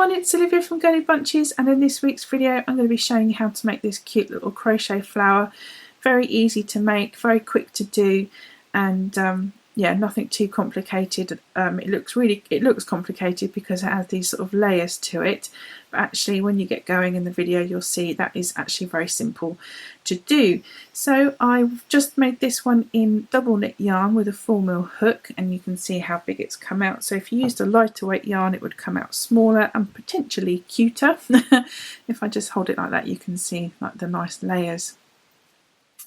everyone, it's Olivia from Girlybunches, and in this week's video I'm going to be showing you how to make this cute little crochet flower. Very easy to make, very quick to do, and yeah, nothing too complicated. It looks complicated because it has these sort of layers to it, but actually when you get going in the video you'll see that is actually very simple to do. So I've just made this one in double knit yarn with a 4mm hook, and you can see how big it's come out. So if you used a lighter weight yarn it would come out smaller and potentially cuter. If I just hold it like that you can see like the nice layers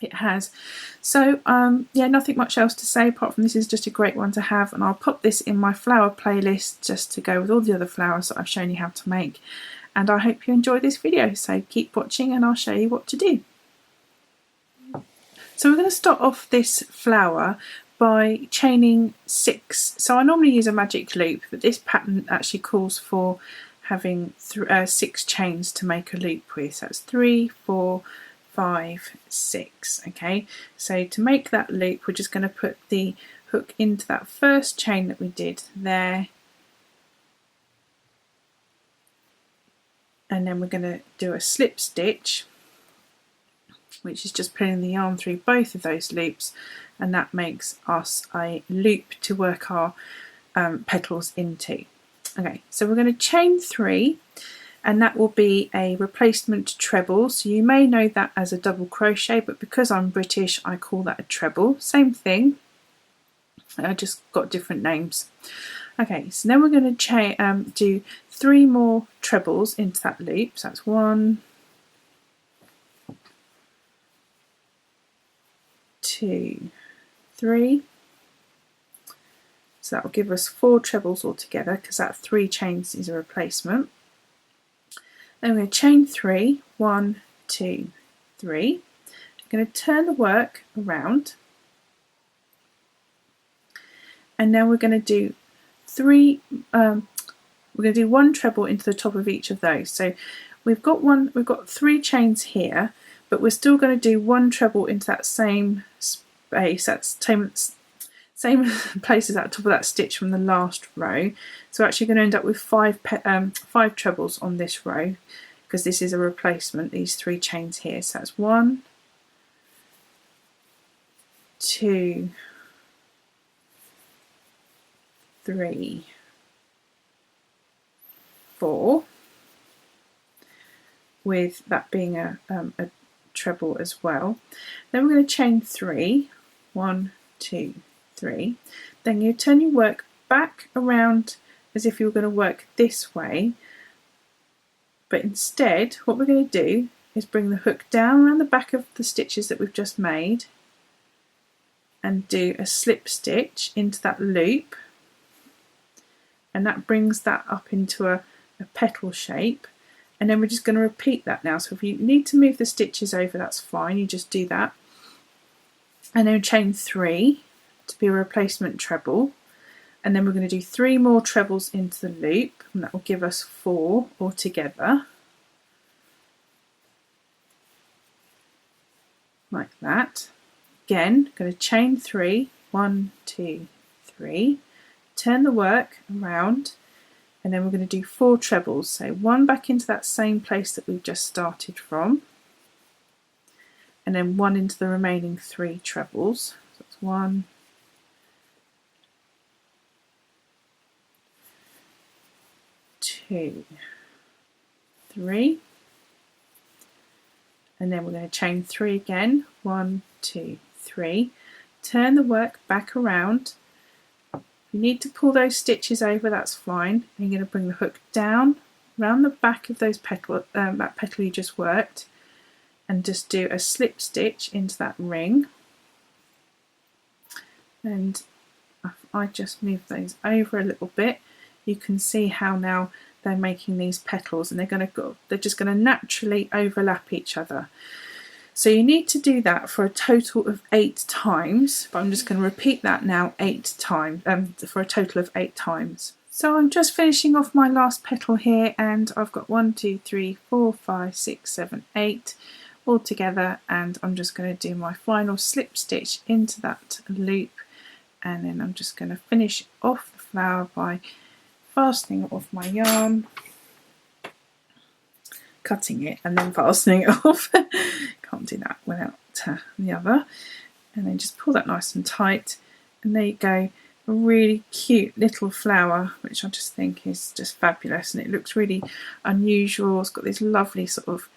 it has. So yeah, nothing much else to say apart from this is just a great one to have, and I'll pop this in my flower playlist just to go with all the other flowers that I've shown you how to make. And I hope you enjoy this video, so keep watching and I'll show you what to do. So we're going to start off this flower by chaining 6. So I normally use a magic loop, but this pattern actually calls for having 6 chains to make a loop with. So that's 3, 4, 5, 6. Okay, so to make that loop we're just going to put the hook into that first chain that we did there, and then we're going to do a slip stitch, which is just pulling the yarn through both of those loops, and that makes us a loop to work our petals into. Okay, so we're going to chain 3, and that will be a replacement treble. So you may know that as a double crochet, but because I'm British I call that a treble. Same thing, I just got different names. Okay, so then we're going to do 3 more trebles into that loop. So that's 1, 2, 3. So that will give us 4 trebles altogether because that 3 chains is a replacement. Then we're going to chain 3, 1, 2, 3. I'm going to turn the work around, and now we're going to do 3. We're going to do 1 treble into the top of each of those. So we've got 3 chains here, but we're still going to do 1 treble into that same space. That's same place as at the top of that stitch from the last row. So we're actually going to end up with 5 trebles on this row because this is a replacement, these 3 chains here. So that's 1, 2, 3, 4, with that being a treble as well. Then we're going to chain 3, 1, 2, 3. Then you turn your work back around as if you were going to work this way, but instead what we're going to do is bring the hook down around the back of the stitches that we've just made and do a slip stitch into that loop, and that brings that up into a petal shape. And then we're just going to repeat that now. So if you need to move the stitches over, that's fine, you just do that. And then chain 3 to be a replacement treble, and then we're going to do 3 more trebles into the loop, and that will give us 4 altogether, like that. Again, going to chain 3, 1, 2, 3, turn the work around, and then we're going to do 4 trebles. So 1 back into that same place that we've just started from, and then 1 into the remaining 3 trebles. So that's 1, 2, 3, and then we're going to chain 3 again, 1, 2, 3, turn the work back around. If you need to pull those stitches over, that's fine. And you're going to bring the hook down around the back of those that petal you just worked, and just do a slip stitch into that ring. And if I just move those over a little bit, you can see how now they're making these petals, and they're just going to naturally overlap each other. So you need to do that for a total of 8 times, but I'm just going to repeat that now 8 times, for a total of 8 times. So I'm just finishing off my last petal here, and I've got 1, 2, 3, 4, 5, 6, 7, 8 all together, and I'm just going to do my final slip stitch into that loop, and then I'm just going to finish off the flower by fastening off my yarn cutting it and then fastening it off. Can't do that without the other. And then just pull that nice and tight, and there you go, a really cute little flower, which I just think is just fabulous, and it looks really unusual. It's got this lovely sort of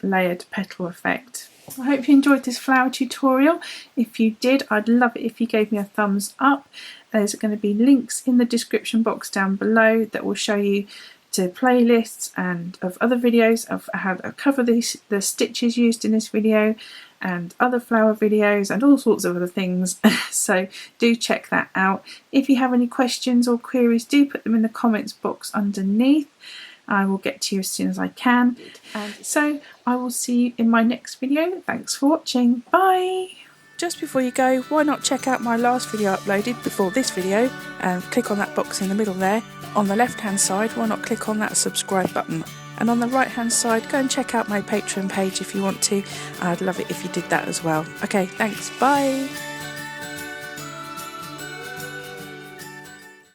layered petal effect. I hope you enjoyed this flower tutorial. If you did, I'd love it if you gave me a thumbs up. There's going to be links in the description box down below that will show you to playlists and of other videos of how I cover the stitches used in this video and other flower videos and all sorts of other things. So do check that out. If you have any questions or queries, do put them in the comments box underneath. I will get to you as soon as I can. And so I will see you in my next video. Thanks for watching. Bye! Just before you go, why not check out my last video uploaded before this video and click on that box in the middle there. On the left hand side, why not click on that subscribe button, and on the right hand side go and check out my Patreon page if you want to. I'd love it if you did that as well. Okay, thanks, bye!